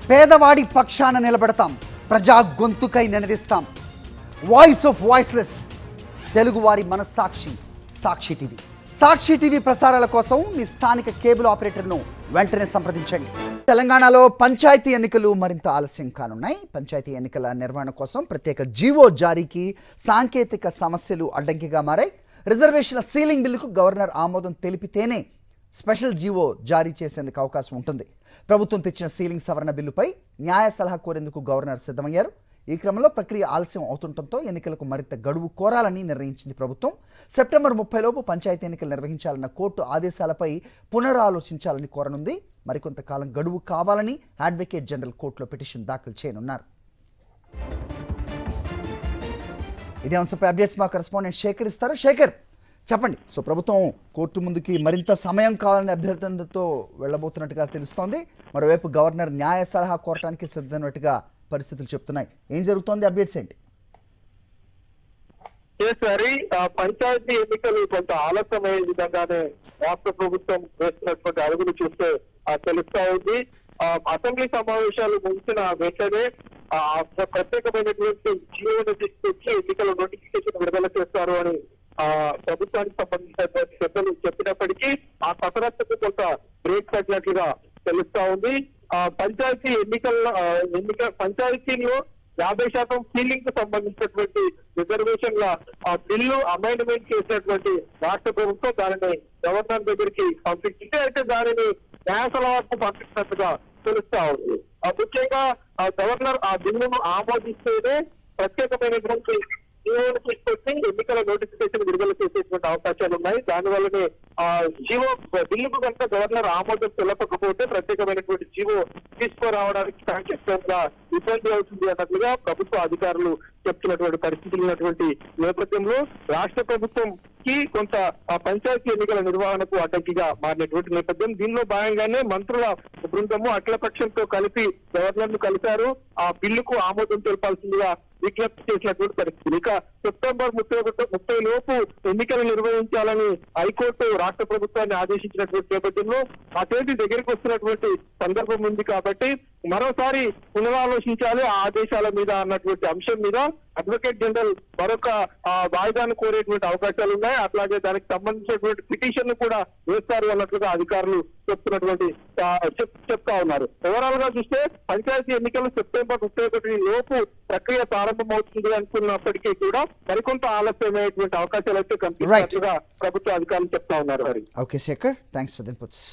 పేదవాడి పక్షాన నిలబడతాం, ప్రజా గొంతుకై నినదిస్తాం. వాయిస్ ఆఫ్ వాయిస్లెస్, తెలుగువారి మనస్సాక్షి సాక్షి టీవీ. సాక్షి టీవీ ప్రసారాల కోసం మీ స్థానిక కేబుల్ ఆపరేటర్ను వెంటనే సంప్రదించండి. తెలంగాణలో పంచాయతీ ఎన్నికలు మరింత ఆలస్యం కానున్నాయి. పంచాయతీ ఎన్నికల నిర్వహణ కోసం ప్రత్యేక జీవో జారీకి సాంకేతిక సమస్యలు అడ్డంకిగా మారాయి. రిజర్వేషన్ల సీలింగ్ బిల్లుకు గవర్నర్ ఆమోదం తెలిపితేనే స్పెషల్ జీవో జారీ చేసేందుకు అవకాశం ఉంటుంది. ప్రభుత్వం తెచ్చిన సీలింగ్ సవరణ బిల్లుపై న్యాయ సలహా కోరేందుకు గవర్నర్ సిద్ధమయ్యారు. ఈ క్రమంలో ప్రక్రియ ఆలస్యం అవుతుండటంతో ఎన్నికలకు మరింత గడువు కోరాలని నిర్ణయించింది ప్రభుత్వం. సెప్టెంబర్ 30 లోపు పంచాయతీ ఎన్నికలు నిర్వహించాలన్న కోర్టు ఆదేశాలపై పునరాలోచించాలని కోరనుంది. మరికొంతకాలం గడువు కావాలని అడ్వకేట్ జనరల్ కోర్టులో పిటిషన్ దాఖలు చేయనున్నారు. ఇదే అంశంపై అప్డేట్స్ మా కరెస్పాండెంట్ శేఖర్ ఇస్తారు. శేఖర్, చెప్పండి. సో ప్రభుత్వం కోర్టు ముందుకి మరింత సమయం కావాలని అభ్యర్థనతో వెళ్ళబోతున్నట్టుగా తెలుస్తోంది. మరోవైపు గవర్నర్ న్యాయ సలహా కోరటానికి సిద్ధమైనట్టుగా పరిస్థితులు చెప్తున్నాయి. ఏం జరుగుతోంది, అప్డేట్స్ ఏంటి? పంచాయతీ ఎన్నికలు కొంత ఆలస్యమయ్యే విధంగానే రాష్ట్ర ప్రభుత్వం వేస్తున్నటువంటి అడుగులు చూస్తే తెలుస్తా ఉంది. అసెంబ్లీ సమావేశాలు ముగిసిన వెంటనే ప్రత్యేకమైనటువంటి జీవోను తీసుకొచ్చి ఎన్నికల నోటిఫికేషన్ విడుదల చేస్తారు అని ప్రభుత్వానికి సంబంధించిన పెద్దలు చెప్పినప్పటికీ ఆ కసరత్తుకు కొంత బ్రేక్ పడినట్లుగా తెలుస్తా ఉంది. పంచాయతీ పంచాయతీలో 50% సీలింగ్ కు సంబంధించినటువంటి రిజర్వేషన్ల బిల్లు అమెండ్మెంట్ చేసినటువంటి రాష్ట్ర ప్రభుత్వం దానిని గవర్నర్ దగ్గరికి పంపించింది. అయితే దానిని న్యాయ సలహాకు పంపించినట్టుగా తెలుస్తా ఉంది. ముఖ్యంగా గవర్నర్ ఆ బిల్లును ఆమోదిస్తేనే ప్రత్యేకమైనటువంటి జీవోను తీసుకొచ్చి ఎన్నికల నోటిఫికేషన్ విడుదల చేసేటువంటి అవకాశాలు ఉన్నాయి. దానివల్లనే జీవో బిల్లుకు కనుక గవర్నర్ ఆమోదం తెలపకపోతే ప్రత్యేకమైనటువంటి జీవో తీసుకురావడానికి సాంకేతికంగా ఇబ్బంది అవుతుంది అన్నట్లుగా ప్రభుత్వ అధికారులు చెప్తున్నటువంటి పరిస్థితులు ఉన్నటువంటి నేపథ్యంలో రాష్ట్ర ప్రభుత్వం కొంత పంచాయతీ ఎన్నికల నిర్వహణకు అడ్డంకిగా మారినటువంటి నేపథ్యం. దీనిలో భాగంగానే మంత్రుల బృందము అఖిలపక్షంతో కలిపి గవర్నర్ ను కలిశారు. ఆ బిల్లుకు ఆమోదం తెలపాల్సిందిగా విజ్ఞప్తి చేసినటువంటి పరిస్థితి. ఇక సెప్టెంబర్ 30 లోపు ఎన్నికలు నిర్వహించాలని హైకోర్టు రాష్ట్ర ప్రభుత్వాన్ని ఆదేశించినటువంటి నేపథ్యంలో ఆ తేదీ దగ్గరికి వస్తున్నటువంటి సందర్భం ఉంది కాబట్టి మరోసారి పునరాలోచించాలి ఆ ఆదేశాల మీద అన్నటువంటి అంశం మీద అడ్వకేట్ జనరల్ మరొక వాయిదాను కోరేటువంటి అవకాశాలు ఉన్నాయి. అట్లాగే దానికి సంబంధించినటువంటి పిటిషన్ ను కూడా వేస్తారు అన్నట్లుగా అధికారులు చెప్తా ఉన్నారు. ఓవరాల్ గా చూస్తే పంచాయతీ ఎన్నికలు సెప్టెంబర్ 31 లోపు ప్రక్రియ ప్రారంభమవుతుంది అనుకున్నప్పటికీ కూడా మరికొంత ఆలస్యమైనటువంటి అవకాశాలు అయితే కనిపిస్తున్నట్లుగా ప్రభుత్వ అధికారులు చెప్తా ఉన్నారు. Okay Shekhar, thanks for the inputs.